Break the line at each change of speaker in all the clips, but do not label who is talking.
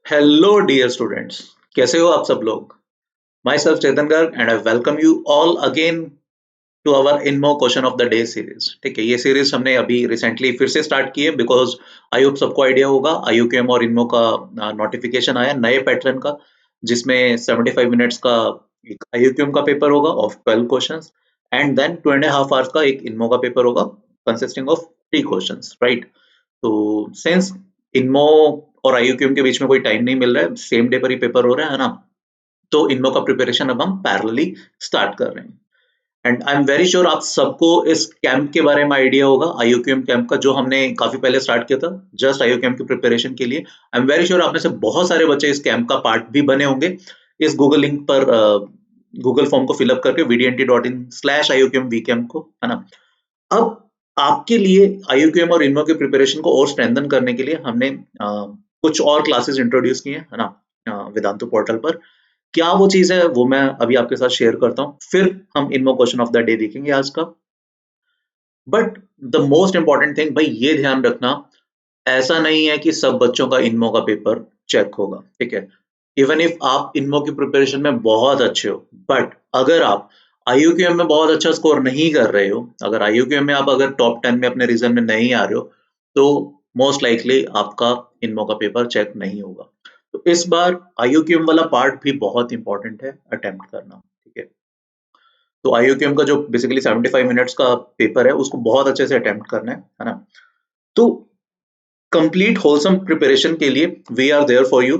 Hello dear students, कैसे हो आप सब लोग। Myself Chetan Garg and I welcome you all again to our INMO question of the day series. ठीक है, ये सीरीज हमने अभी रिसेंटली फिर से स्टार्ट की है बिकॉज आई होप सबको आइडिया होगा IUQM और इनमो का नोटिफिकेशन आया नए पैटर्न का, जिसमें 75 मिनट्स का एक IUQM का पेपर होगा of 12 questions and then 2.5 hours का एक इनमो का पेपर होगा कंसिस्टिंग ऑफ 3 क्वेश्चंस, राइट। तो सिंस इनमो और IUQM के बीच में कोई टाइम नहीं मिल रहा है, सेम डे पर ही पेपर हो रहा है ना, तो इनमो का प्रिपरेशन अब हम पैरेलली स्टार्ट कर रहे हैं। And I am very sure आप सबको इस कैंप के बारे में आइडिया होगा, IUQM कैंप का, जो हमने काफी पहले स्टार्ट किया था जस्ट IUQM की प्रिपरेशन के लिए। आई एम वेरी श्योर आप में से बहुत सारे बच्चे इस कैंप का पार्ट भी बने होंगे। इस गूगल लिंक पर गूगल फॉर्म को फिलअप करके vdnt.in/IUQM वीकेम को, है ना। अब आपके लिए IUQM और इनमो की प्रिपरेशन को और स्ट्रेंथन करने के लिए हमने कुछ और क्लासेस इंट्रोड्यूस की हैं, है ना, वेदांतु पोर्टल पर। क्या वो चीज है वो मैं अभी आपके साथ शेयर करता हूँ, फिर हम इनमो क्वेश्चन ऑफ द डे देखेंगे आज का। But the most important thing भाई, ये ध्यान रखना, ऐसा नहीं है कि सब बच्चों का इनमो का पेपर चेक होगा, ठीक है। इवन इफ आप इनमो की प्रिपरेशन में बहुत अच्छे हो, बट अगर आप IUQM में बहुत अच्छा स्कोर नहीं कर रहे हो, अगर IUQM में आप अगर टॉप 10 में अपने रीजन में नहीं आ रहे हो, तो मोस्ट लाइकली आपका इनमो का पेपर चेक नहीं होगा। तो इस बार IUQM वाला पार्ट भी बहुत इंपॉर्टेंट है अटेम्प्ट करना, ठीक है। तो IUQM का जो बेसिकली 75 मिनट्स का पेपर है, उसको बहुत अच्छे से अटेम्प्ट करना है ना। तो कंप्लीट होलसम प्रिपरेशन के लिए we are there for you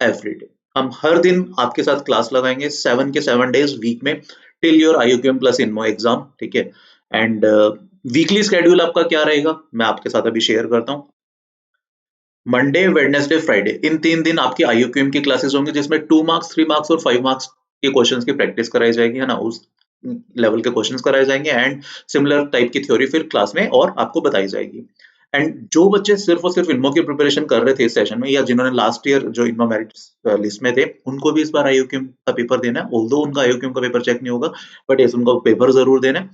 every day. हम हर दिन आपके साथ क्लास लगाएंगे 7 के 7 डेज वीक में till your IUQM plus INMO exam, ठीक है। एंड वीकली स्केड्यूल आपका क्या रहेगा मैं आपके साथ अभी शेयर करता हूँ। मंडे, वेडनेसडे, फ्राइडे, इन 3 दिन आपकी IUQM की क्लासेस होंगी, जिसमें 2 मार्क्स, 3 मार्क्स और 5 मार्क्स के क्वेश्चंस की प्रैक्टिस कराई जाएगी, है ना। उस लेवल के क्वेश्चंस कराए जाएंगे एंड सिमिलर टाइप की थ्योरी फिर क्लास में और आपको बताई जाएगी। एंड जो बच्चे सिर्फ और सिर्फ इनमो की प्रिपरेशन कर रहे थे इस सेशन में, या जिन्होंने लास्ट ईयर जो इनमो मेरिट लिस्ट में थे, उनको भी इस बार IUQM का पेपर देना है। ऑल्दो उनका IUQM का पेपर चेक नहीं होगा, बट यस, उनका पेपर जरूर देना है।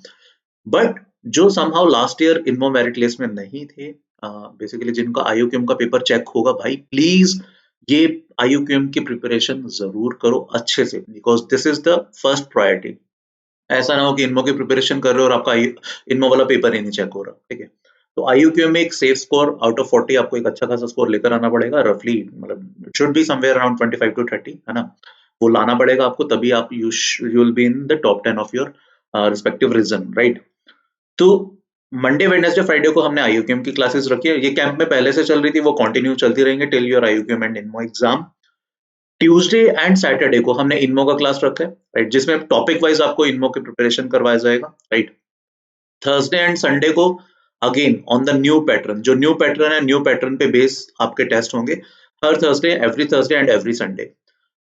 बट जो somehow last year INMO merit list में नहीं थे, बेसिकली जिनका IUQM का पेपर चेक होगा, भाई प्लीज ये IUQM की प्रिपरेशन जरूर करो अच्छे से, because this is the first priority. ऐसा ना हो कि इनमो की प्रिपरेशन कर रहे हो और आपका इनमो वाला पेपर ही नहीं चेक हो रहा, ठीक है। तो IUQM में एक सेफ स्कोर आउट ऑफ 40 आपको एक अच्छा खासा स्कोर लेकर आना पड़ेगा, रफली मतलब should be somewhere around 25 to 30, है ना। वो लाना पड़ेगा आपको, तभी आप you will be in the top 10 of your respective region, right. तो मंडे, वेडनेसडे, फ्राइडे को हमने IUQM की क्लासेस रखी है। ये कैंप में पहले से चल रही थी, वो कंटिन्यू चलती रहेंगे till your IUQM and INMO exam. Tuesday and Saturday को हमने इनमो का क्लास रखा है, राइट, जिसमें टॉपिक वाइज आपको इनमो की प्रिपरेशन करवाया जाएगा, राइट। थर्सडे एंड संडे को again on the new pattern, जो न्यू पैटर्न है, न्यू पैटर्न पे बेस आपके टेस्ट होंगे हर थर्सडे एंड एवरी संडे।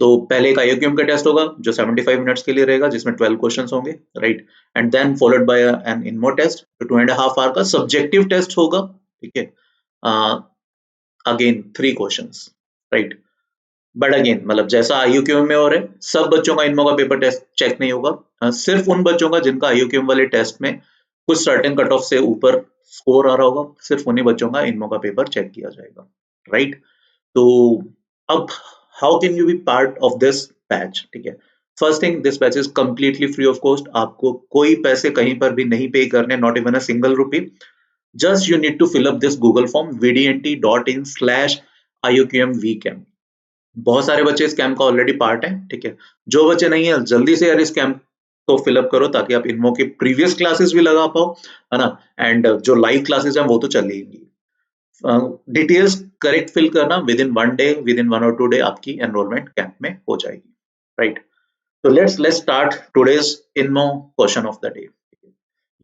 तो पहले एक IUQM का टेस्ट होगा जो 75 मिनट्स के लिए रहेगा, जिसमें 12 क्वेश्चंस होंगे, right. And then followed by an INMO test, जो 2.5 आवर का सब्जेक्टिव टेस्ट होगा, ठीक है। Again 3 questions, right. But again मतलब जैसा IUQM में हो रहा है, सब बच्चों का इनमो का पेपर टेस्ट चेक नहीं होगा। सिर्फ उन बच्चों का जिनका IUQM वाले टेस्ट में कुछ सर्टेन कट ऑफ से ऊपर स्कोर आ रहा होगा, सिर्फ उन्हीं बच्चों का इनमो का पेपर चेक किया जाएगा, राइट। तो अब how can you be part of this batch, ठीक है। First thing, this batch is completely free of cost. आपको कोई पैसे कहीं पर भी नहीं पे करने, not even a single rupee. Just you need to fill up this Google form vdnt.in/IUQM वीकेम। बहुत सारे बच्चे इस कैंप का ऑलरेडी पार्ट है, ठीक है। जो बच्चे नहीं है, जल्दी से यार इस कैंप को फिलअप करो, ताकि आप इनमो की प्रीवियस क्लासेस भी लगा पाओ, है ना। एंड जो लाइव क्लासेस हैं वो तो चलेगी। डिटेल्स करेक्ट फिल करना, within 1 day, within 1 or 2 day आपकी एनरोलमेंट कैंप में हो जाएगी, राइट। तो let's start today's INMO question of the day.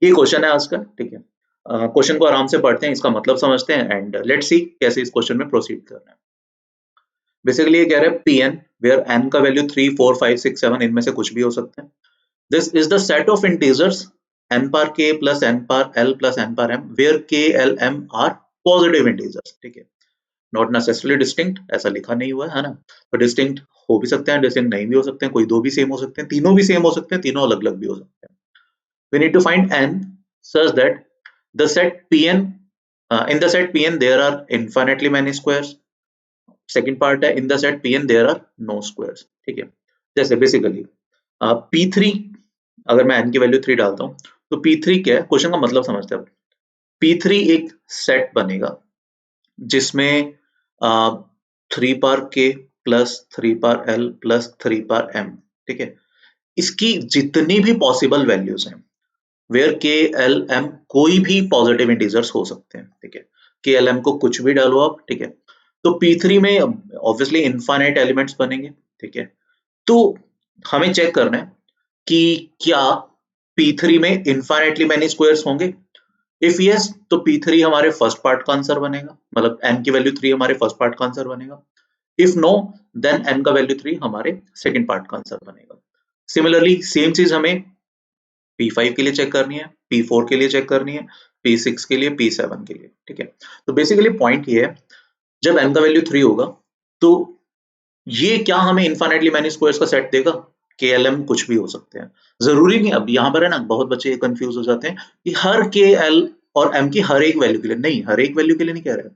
ये क्वेश्चन है आज का, ठीक है। क्वेश्चन को आराम से पढ़ते हैं, इसका मतलब समझते हैं एंड लेट्स सी कैसे इस क्वेश्चन में प्रोसीड करना है। बेसिकली ये कह रहे हैं Pn वेयर n का वैल्यू 3, 4, 5, 6, 7 इनमें से कुछ भी हो सकता है। This is the set of integers n पार k प्लस n पार l प्लस n पार m where k, l, m are positive integers, ठीक है। नॉट नेसेसरली डिस्टिंक्ट, ऐसा लिखा नहीं हुआ है ना। तो डिस्टिंक्ट हो भी सकते हैं, डिस्टिंक्ट नहीं भी हो सकते हैं, कोई दो भी सेम हो सकते हैं, तीनों भी सेम हो सकते हैं, तीनों अलग अलग भी हो सकते हैं। We need to find n such that the set Pn in the set Pn there are infinitely many squares, second part है in the set Pn there are no squares, ठीक है। जैसे बेसिकली P3, अगर मैं n की value 3 डालता हूँ तो P3 क्या है, क्वेश्चन का मतलब समझते हैं। P3 एक सेट बनेगा जिसमें 3 पार k प्लस 3 पार l प्लस 3 पार m, ठीक है। इसकी जितनी भी पॉसिबल वैल्यूज हैं, वेयर k l m कोई भी पॉजिटिव इंटीजर्स हो सकते हैं, ठीक है। k l m को कुछ भी डालो आप, ठीक है। तो P3 में ऑब्वियसली इनफाइनाइट एलिमेंट्स बनेंगे, ठीक है। तो हमें चेक करना है कि क्या P3 में इनफाइनाइटली मैनी स्क्वायर्स होंगे। इफ यस तो P3 हमारे फर्स्ट पार्ट का आंसर बनेगा, मतलब n की वैल्यू 3 हमारे फर्स्ट पार्ट का आंसर बनेगा। इफ नो देन n का वैल्यू 3 हमारे सेकंड पार्ट का आंसर बनेगा। सिमिलरली सेम चीज हमें P5 के लिए चेक करनी है, P4 के लिए चेक करनी है, P6 के लिए, P7 के लिए, ठीक है। तो बेसिकली पॉइंट ये है, जब n का वैल्यू 3 होगा तो ये क्या हमें इनफाइनाइटली मैनी स्क्वायर्स का सेट देगा। KLM कुछ भी हो सकते हैं, जरूरी नहीं। अब यहाँ पर है ना, बहुत बच्चे कंफ्यूज हो जाते हैं कि हर KL और M की हर एक वैल्यू के लिए, नहीं, हर एक वैल्यू के लिए नहीं कह रहे,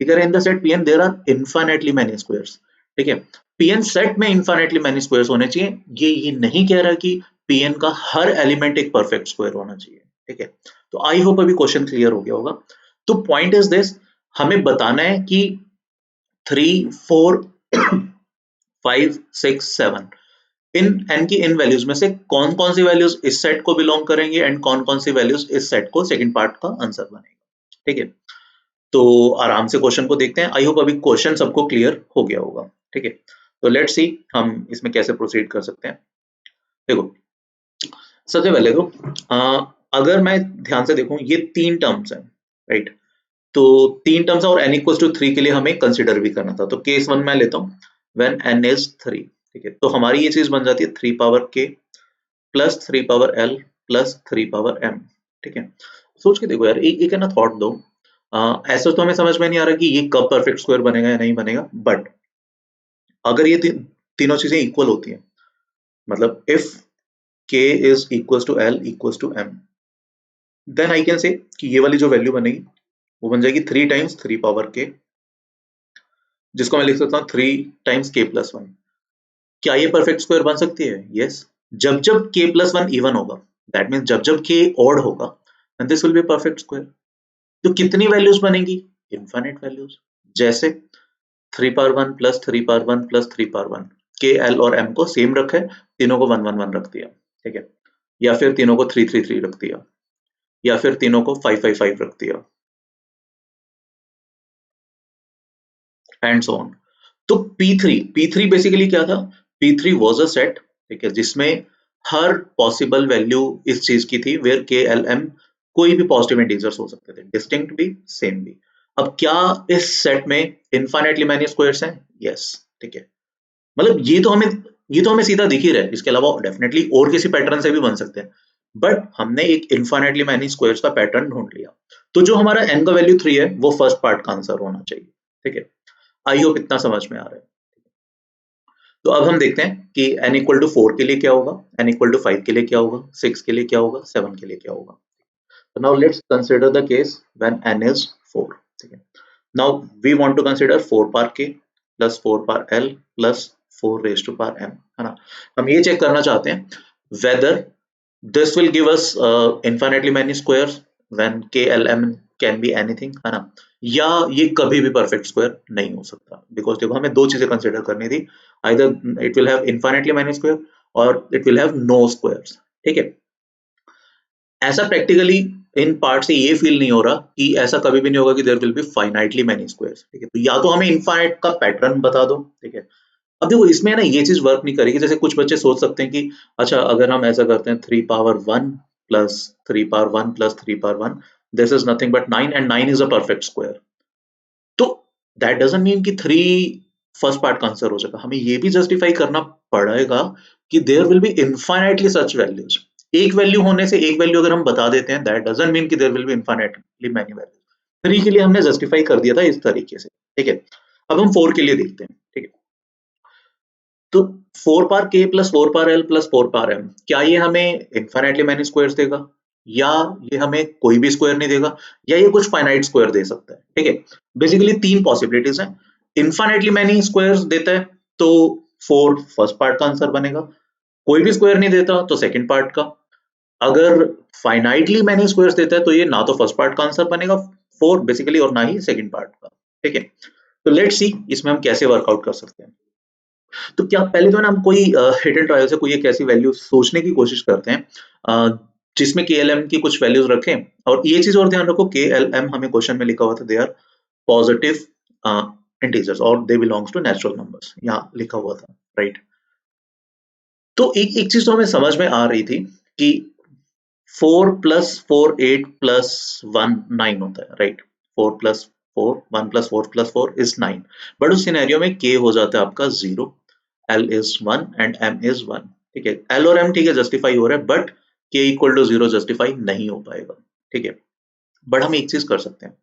ये कह रहे in the set Pn there are infinitely many squares, ठीक है। Pn सेट में इनफाइनाइटली मैनी स्क्वायर्स होने चाहिए, ये नहीं कह रहा कि Pn का हर एलिमेंट एक परफेक्ट स्क्वायर होना चाहिए, ठीक है। तो आई होप अभी क्वेश्चन क्लियर हो गया होगा। तो पॉइंट इज दिस, हमें बताना है कि 3 4 5 6 7 इन n की इन वैल्यूज में से कौन कौन सी वैल्यूज इस सेट को बिलोंग करेंगे एंड कौन कौन सी वैल्यूज इस सेट को सेकंड पार्ट का आंसर बनेगा, ठीक है। तो आराम से क्वेश्चन को देखते हैं। आई होप अभी क्वेश्चन सबको क्लियर हो गया होगा, ठीक है। तो लेट्स सी हम इसमें कैसे प्रोसीड कर सकते हैं। देखो, सबसे पहले तो अगर मैं ध्यान से देखूं, ये 3 टर्म्स हैं, राइट। तो 3 टर्म्स और n इक्वल्स टू 3 के लिए हमें कंसीडर भी करना था। तो केस 1 मैं लेता हूं, व्हेन n इज 3, ठीक है। तो हमारी ये चीज बन जाती है 3 power k plus 3 power l plus 3 power m, ठीक है। सोच के देखो यार, एक है ना थॉट दो। ऐसा तो हमें समझ में नहीं आ रहा कि ये कब परफेक्ट स्क्वायर बनेगा या नहीं बनेगा, बट अगर ये तीनों चीजें इक्वल होती हैं, मतलब if k is equals to l equals to m, then I can say कि ये वाली जो वैल्यू बनेगी वो बन जाएगी 3 टाइम्स 3 पावर k, जिसको मैं लिख सकता हूँ 3 टाइम्स k प्लस 1। क्या ये परफेक्ट स्क्वायर बन सकती है? यस। जब जब k प्लस 1 इवन होगा, दैट मीन्स जब जब k ऑड होगा, and this will be perfect square. तो कितनी वैल्यूज बनेगी? Infinite values. जैसे 3 power 1 plus 3 power 1 plus 3 power 1, k l और m को सेम रखे, तीनों को 1 1 1 रख दिया, ठीक है। या फिर तीनों को 3 3 3 रख दिया, या फिर तीनों को 5 5 5 रख दिया, एंड सो ऑन। तो P3 बेसिकली क्या था? P3 वाज अ सेट, ठीक है, जिसमें हर पॉसिबल वैल्यू इस चीज की थी, वेयर के एल एम कोई भी पॉजिटिव इंटीजर्स हो सकते थे, डिस्टिंक्ट भी, सेम भी। अब क्या इस सेट में इनफाइनाइटली मैनी स्क्वायर्स हैं? यस, ठीक है। मतलब ये तो हमें सीधा दिख ही रहा है, इसके अलावा डेफिनेटली और किसी पैटर्न से भी बन सकते हैं, बट हमने एक इनफाइनाइटली मैनी स्क्वायर्स का पैटर्न ढूंढ लिया। तो जो हमारा n का वैल्यू 3 है वो फर्स्ट पार्ट का आंसर होना चाहिए, ठीक है। आई होप इतना समझ में आ रहा है। तो अब हम देखते हैं कि n इक्वल टू 4 के लिए क्या होगा, n इक्वल टू 5 के लिए क्या होगा, 6 के लिए क्या होगा, 7 के लिए क्या होगा। So now let's consider the case when n is 4, ठीक है। Now we want to consider 4 power k plus 4 power l plus 4 raised to power m, है ना। हम ये चेक करना चाहते हैं whether this will give us infinitely many squares when k l m can be anything, है ना, या ये कभी भी परफेक्ट स्क्वायर नहीं हो सकता। बिकॉज देखो, हमें दो चीजें कंसिडर करनी थी, either it will have infinitely many square or it will have no squares, ठीक है। ऐसा प्रैक्टिकली इन पार्ट से ये फील नहीं हो रहा कि ऐसा कभी भी नहीं होगा कि there will be finitely many squares, ठीक है। तो या तो हमें इनफाइनाइट का पैटर्न बता दो, ठीक है। अब देखो, इसमें ना ये चीज वर्क नहीं करेगी। जैसे कुछ बच्चे सोच सकते हैं कि अच्छा, अगर हम ऐसा करते हैं 3 power 1 plus 3 power 1 plus 3 power 1, this is nothing but 9 and 9 is a perfect square. तो दैट डजंट मीन कि 3 फर्स्ट पार्ट का आंसर हो जाएगा। हमें ये भी जस्टिफाई करना पड़ेगा कि there will be infinitely such values. एक वैल्यू होने से एक वैल्यू अगर हम बता देते हैं, दैट डजंट मीन कि there will be infinitely many values. 3 के लिए हमने जस्टिफाई कर दिया था इस तरीके से, ठीक है। अब हम 4 के लिए देखते हैं, ठीक है। तो 4 power k plus 4 power l plus 4 power m, क्या ये हमें इनफाइनाइटली मैनी स्क्वायर्स देगा, या ये हमें कोई भी स्क्वायर नहीं देगा, या ये कुछ फाइनाइट स्क्वायर दे सकता है, ठीक है। बेसिकली 3 पॉसिबिलिटीज हैं। इन्फाइनेटली मैनी स्क्वायर्स देता है तो 4 फर्स्ट पार्ट का आंसर बनेगा, कोई भी स्क्वायर नहीं देता तो सेकंड पार्ट का, अगर फाइनाइटली मैनी स्क्वायर्स देता है तो ये ना तो फर्स्ट पार्ट का आंसर बनेगा 4 बेसिकली और ना ही सेकंड पार्ट का, ठीक है। तो लेट्स सी इसमें हम कैसे वर्कआउट कर सकते हैं। तो क्या पहले तो है ना हम कोई हिडन ट्रायल से कोई एक ऐसी वैल्यू सोचने की कोशिश करते हैं जिसमें KLM की कुछ वैल्यूज रखें, और ये चीज और ध्यान रखो KLM हमें क्वेश्चन में लिखा हुआ था दे आर पॉजिटिव इंटीजर्स और they belongs to natural numbers, यहाँ लिखा हुआ था, राइट। तो एक चीज तो हमें समझ में आ रही थी कि 4 प्लस 4 8 प्लस 1 9 होता है, right. 4 plus 4 1 plus 4 plus 4 is 9, but उस सिनेरियो में k हो जाता है आपका 0, l is 1 and m is 1, ठीक है। l और m ठीक है जस्टिफाई हो रहा है, but k equal to 0 justify नहीं हो पाएगा, ठीक है। बट हम एक चीज कर सकते हैं,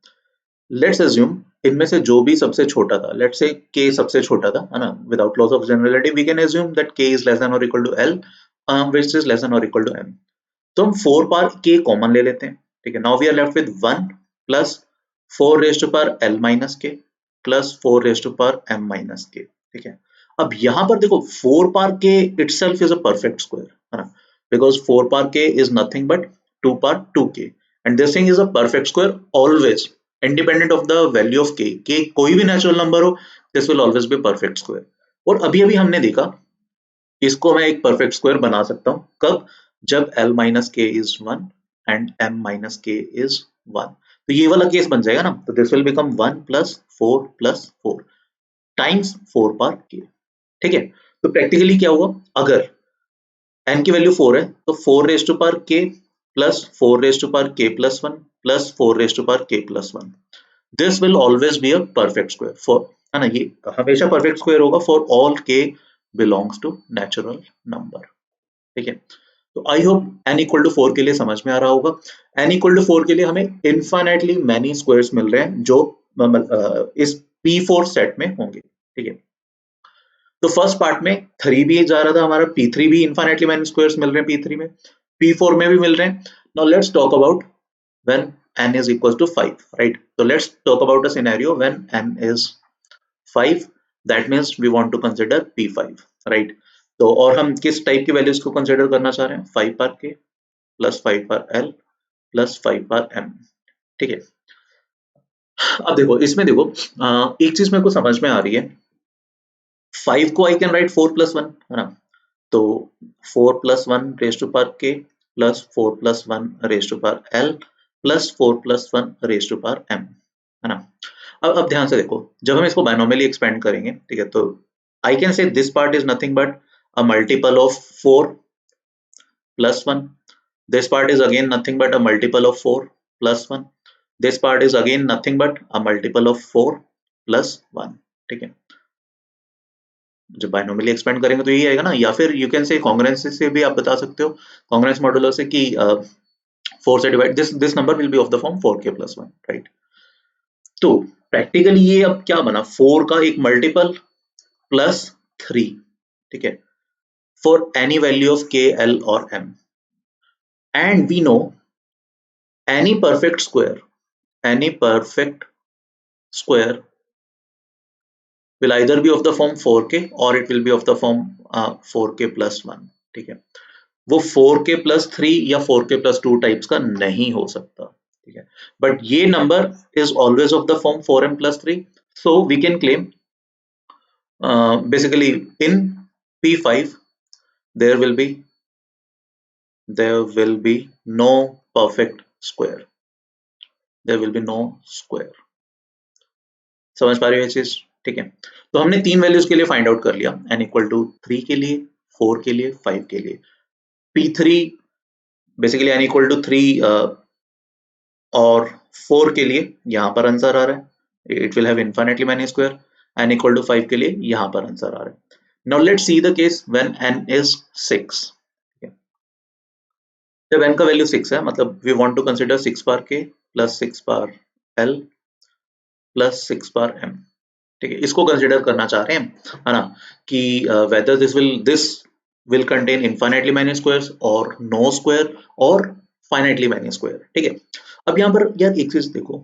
लेट्स अज्यूम इनमें से जो भी सबसे छोटा था, लेट्स से k सबसे छोटा था, है ना, without loss of generality we can assume that k is less than or equal to l which is less than or equal to m। तो हम 4 पावर k कॉमन ले लेते हैं, ठीक है। Now we are left with 1 plus 4 raise to power l minus k plus 4 raise to power m minus k, ठीक है। अब यहाँ पर देखो 4 power k itself is a perfect square, है ना, because 4 power k is nothing but 2 power 2k and this thing is a perfect square always independent of the value of k, कोई भी नेचुरल नंबर हो this will always be perfect square। और अभी अभी हमने देखा इसको मैं एक परफेक्ट स्क्वायर बना सकता हूँ, कब, जब l माइनस के इज 1 एंड m माइनस के इज 1, तो ये वाला केस बन जाएगा ना, तो this will become 1 plus 4 times 4 power k, ठीक है। तो प्रैक्टिकली क्या हुआ, अगर n की वैल्यू 4 है तो 4 raise to power k plus 4 raise to power k plus 1 plus 4 raise to power k plus 1, this will always be a perfect square for, है ना, ये हमेशा परफेक्ट स्क्वायर होगा for all k belongs to natural number, ठीक है। तो I hope n equal to 4 के लिए समझ में आ रहा होगा। n इक्वल टू 4 के लिए हमें इनफाइनाइटली मैनी स्क्वायर्स मिल रहे हैं जो इस P4 सेट में होंगे, ठीक है। तो फर्स्ट पार्ट में 3 भी जा रहा था हमारा, P3 भी इनफाइनाइटली मैनी स्क्वायर्स मिल रहे हैं P3 में, P4 में भी मिल रहे हैं। Now let's talk about when n is equals to 5, right? So let's talk about a scenario when n is 5, that means we want to consider P5, right? तो और हम किस टाइप की वैल्यूज को कंसिडर करना चाह रहे हैं, 5 power k plus 5 power l plus 5 power m, ठीक है। अब देखो इसमें देखो एक चीज मेरे को समझ में आ रही है, 5 को आई कैन राइट 4 प्लस 1, है ना, तो 4 plus 1 raise to power k plus 4 plus 1 raise to power l plus 4 plus 1 raise to power m, है ना। अब ध्यान से देखो, जब हम इसको बायनोमियली एक्सपेंड करेंगे, ठीक है, तो आई कैन से this part is nothing but a multiple of 4 plus 1, this part is again nothing but a multiple of 4 plus 1, this part is again nothing but a multiple of 4 plus 1, ठीक है। जब बायनोमियली expand करेंगे तो यही आएगा ना, या फिर यू कैन से कॉन्ग्रुएंस से भी आप बता सकते हो, कॉन्ग्रुएंस मॉडुलो से कि 4 से divide this number will be of the form 4k plus 1, right. तो प्रैक्टिकली ये अब क्या बना, 4 का एक मल्टीपल प्लस 3, ठीक है, for any value of k, l और m, and we know any perfect square will either be of the form 4k or it will be of the form 4k plus 1, ठीक है। वो 4k plus 3 या 4k plus 2 types का नहीं हो सकता, ठीक है, बट ये number is always of the form 4m plus 3, so we can claim basically in P5 there will be no perfect square, there will be no square, समझ पा रही हो ये चीज, ठीक है। तो हमने 3 वैल्यूज के लिए फाइंड आउट कर लिया, n इक्वल टू 3 के लिए, 4 के लिए, 5 के लिए। P3 basically n equal to 3 और 4 के लिए यहाँ पर आंसर आ रहा है, it will have infinitely many square, n equal to 5 के लिए यहाँ पर आंसर आ रहा है। Now let's see the case when n is 6, जब n का वैल्यू 6 है, मतलब we want to consider 6 power k plus 6 power l plus 6 power m, ठीक है, इसको कंसीडर करना चाह रहे हैं, है ना, कि whether this will contain infinitely many squares और नो स्क्वायर और फाइनाइटली मैनी स्क्वायर, ठीक है। अब यहाँ पर यार एक चीज देखो,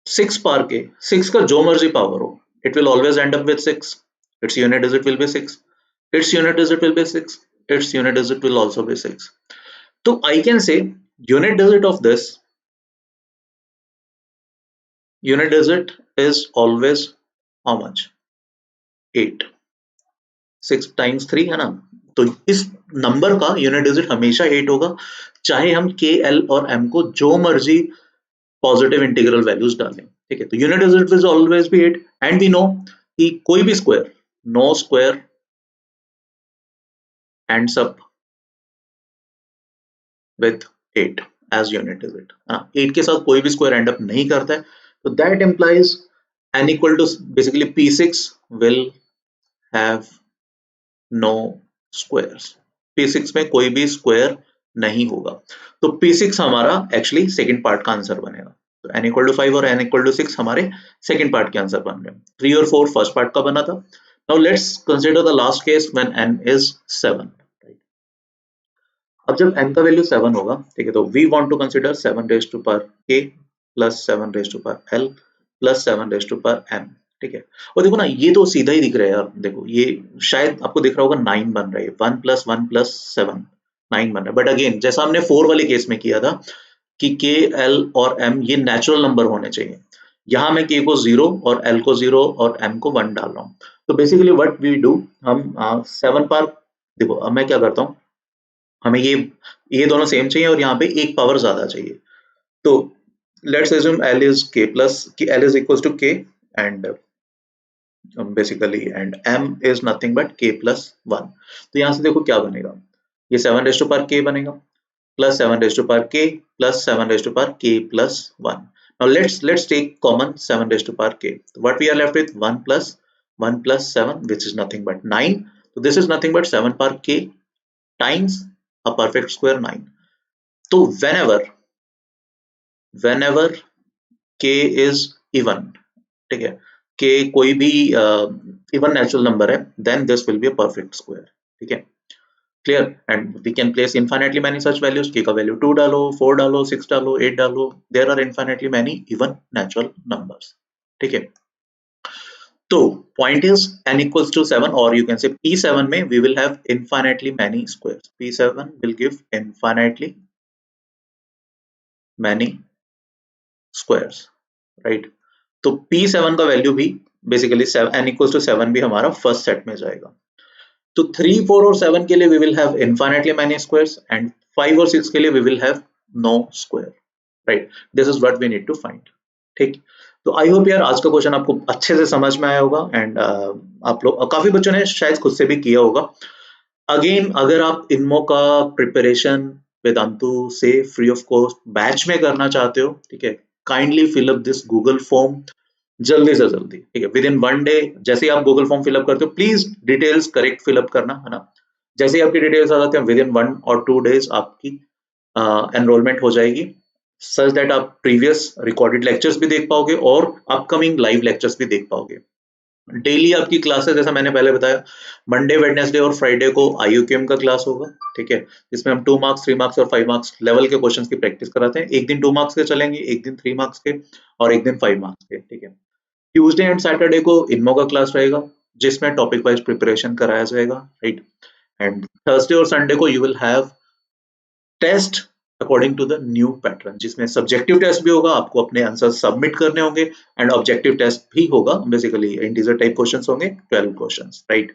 6 पार के 6 का जो मर्जी पावर हो, it will always end up with 6. Its unit digit will be 6. Its unit digit will be 6. Its unit digit will also be 6. So I can say unit digit of this unit digit is always how much? 8. 6 times 3 है ना, तो इस number का unit digit हमेशा 8 होगा, चाहे हम के एल और एम को जो मर्जी पॉजिटिव इंटीग्रल वैल्यूज डालें, ठीक है। तो unit digit will always be 8 and we know कि कोई भी square, no square ends up with 8 as unit digit, 8 के साथ कोई भी स्क्वायर एंड अप नहीं करता है, तो that implies n equal to basically p6 will have no squares, p6 में कोई भी स्क्वायर नहीं होगा, तो p6 हमारा एक्चुअली सेकंड पार्ट का आंसर बनेगा। तो n इक्वल टू 5 और n इक्वल टू 6 हमारे सेकंड पार्ट के आंसर बन रहे हैं। 3 और 4 फर्स्ट पार्ट का बना था। Now let's consider the last case when n is 7। अब जब n का वैल्यू 7 होगा, ठीक है, तो we want to consider 7 raise to power k plus 7 raise to power l plus 7 raise to power m, ठीक है। और देखो ना, ये तो सीधा ही दिख रहा है यार, देखो ये शायद आपको दिख रहा होगा 9 बन रहा है, 1 प्लस 1 प्लस 7 9 बन रहा है। बट अगेन जैसा हमने 4 वाले केस में किया था कि k l और m ये नेचुरल नंबर होने चाहिए, यहाँ मैं k को 0 और l को 0 और m को 1 डाल रहा हूँ। तो बेसिकली व्हाट वी डू, हम 7 पावर, देखो अब मैं क्या करता हूँ, हमें ये दोनों सेम चाहिए और यहाँ पे एक पावर ज्यादा चाहिए, तो let's assume l is k plus l is equals to k and basically and m is nothing but k plus 1। तो यहाँ से देखो क्या बनेगा, ये 7 रेज टू पावर k बनेगा plus 7 raise to power k plus 7 raise to power k plus 1। now let's take common 7 raised to power k, so what we are left with 1 plus 7 which is nothing but 9, so this is nothing but 7 power k times a perfect square 9। तो whenever k is even, ठीक है, k कोई भी even natural number है, then this will be a perfect square, ठीक है, clear. And we can place infinitely many such values, k का value 2 डालो, 4 डालो, 6 डालो, 8 डालो, there are infinitely many even natural numbers, ठीक है। तो point is n equals to 7 और you can say p7 में we will have infinitely many squares, p7 will give infinitely many squares, right। तो p7 का वैल्यू भी basically n equals to 7 भी हमारा फर्स्ट सेट में जाएगा। तो 3, 4 और 7 के लिए we will have infinitely many squares and 5 और 6 के लिए we will have no square, right। this is what we need to find, ठीक। तो आई होप यार आज का क्वेश्चन आपको अच्छे से समझ में आया होगा एंड आप लोग काफी बच्चों ने शायद खुद से भी किया होगा। अगेन अगर आप इनमो का प्रिपरेशन वेदांतु से फ्री ऑफ कॉस्ट बैच में करना चाहते हो, ठीक है, kindly fill up this Google form जल्दी से जल्दी, ठीक है, विद इन 1 डे। जैसे ही आप गूगल फॉर्म फिलअप करते हो प्लीज डिटेल्स करेक्ट फिलअप करना, है ना। जैसे ही आपकी डिटेल्स आ जाती है विद इन 1 और 2 डेज आपकी एनरोलमेंट हो जाएगी, सच दैट आप प्रीवियस रिकॉर्डेड लेक्चर्स भी देख पाओगे और अपकमिंग लाइव लेक्चर्स भी देख पाओगे। डेली आपकी क्लासेस जैसा मैंने पहले बताया, मंडे वेडनेसडे और फ्राइडे को IUQM का क्लास होगा, ठीक है, जिसमें हम 2 मार्क्स 3 मार्क्स और 5 मार्क्स लेवल के क्वेश्चंस की प्रैक्टिस कराते हैं। एक दिन 2 मार्क्स के चलेंगे, एक दिन 3 मार्क्स के और एक दिन 5 मार्क्स के, ठीक है। ट्यूसडे एंड सैटरडे को इनमो का क्लास रहेगा जिसमें टॉपिक वाइज प्रिपरेशन कराया जाएगा, राइट। एंड थर्सडे और संडे को you will have test according to the new pattern, जिसमें सब्जेक्टिव टेस्ट भी होगा, आपको अपने आंसर सबमिट करने होंगे एंड ऑब्जेक्टिव टेस्ट भी होगा। बेसिकली इंटीजर टाइप क्वेश्चंस होंगे 12 क्वेश्चंस, राइट।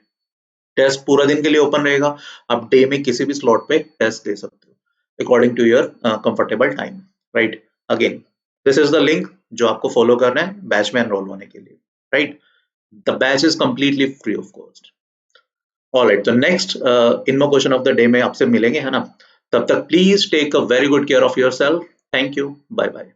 टेस्ट पूरा दिन के लिए ओपन रहेगा, आप डे में किसी भी स्लॉट पे टेस्ट दे सकते हो according to your comfortable time, right. Again this is the link जो आपको फॉलो करना है बैच में एनरोल होने के लिए, right. The batch is completely free of cost. Alright, तो next INMO question of the day में आपसे मिलेंगे, है ना। तब तक please take a very good care of yourself. Thank you, bye bye.